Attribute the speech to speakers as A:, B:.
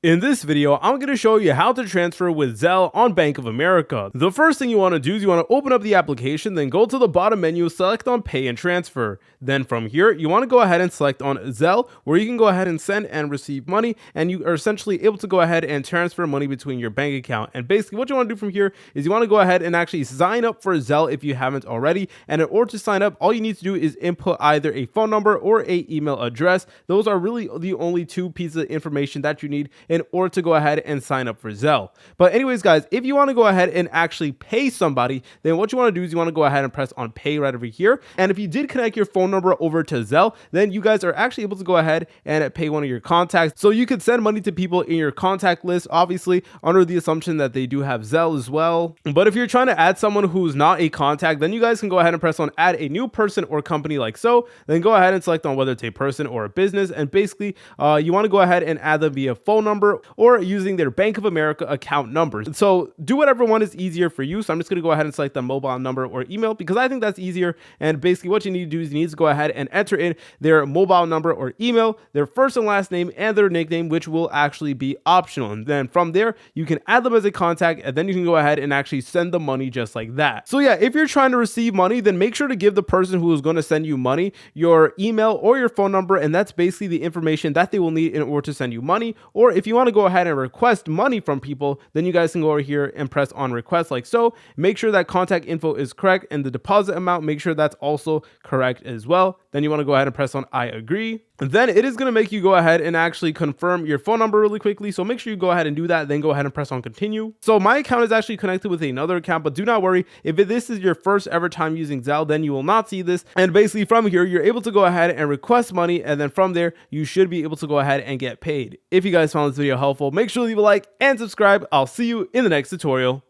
A: In this video, I'm going to show you how to transfer with Zelle on Bank of America. The first thing you want to do is you want to open up the application, then go to the bottom menu, select on Pay and Transfer. Then from here, you want to go ahead and select on Zelle, where you can go ahead and send and receive money, and you are essentially able to go ahead and transfer money between your bank account. And basically what you want to do from here is you want to go ahead and actually sign up for Zelle if you haven't already. And in order to sign up, all you need to do is input either a phone number or a email address. Those are really the only two pieces of information that you need in order to go ahead and sign up for Zelle. But anyways, guys, if you want to go ahead and actually pay somebody, then what you want to do is you want to go ahead and press on Pay right over here. And if you did connect your phone number over to Zelle, then you guys are actually able to go ahead and pay one of your contacts. So you could send money to people in your contact list, obviously under the assumption that they do have Zelle as well. But if you're trying to add someone who's not a contact, then you guys can go ahead and press on Add a New Person or Company like so. Then go ahead and select on whether it's a person or a business. And basically, you want to go ahead and add them via phone number or using their Bank of America account numbers. So do whatever one is easier for you. So I'm just going to go ahead and select the mobile number or email because I think that's easier. And basically what you need to do is you need to go ahead and enter in their mobile number or email, their first and last name, and their nickname, which will actually be optional. And then from there, you can add them as a contact, and then you can go ahead and actually send the money just like that. So yeah, if you're trying to receive money, then make sure to give the person who is going to send you money your email or your phone number, and that's basically the information that they will need in order to send you money. Or if you want to go ahead and request money from people, then you guys can go over here and press on request like so. Make sure that contact info is correct, and the deposit amount, make sure that's also correct as well. Then you want to go ahead and press on I agree. And then it is going to make you go ahead and actually confirm your phone number really quickly. So make sure you go ahead and do that. Then go ahead and press on continue. So my account is actually connected with another account, but do not worry. If this is your first ever time using Zelle, then you will not see this. And basically from here, you're able to go ahead and request money. And then from there, you should be able to go ahead and get paid. If you guys found this video helpful, make sure to leave a like and subscribe. I'll see you in the next tutorial.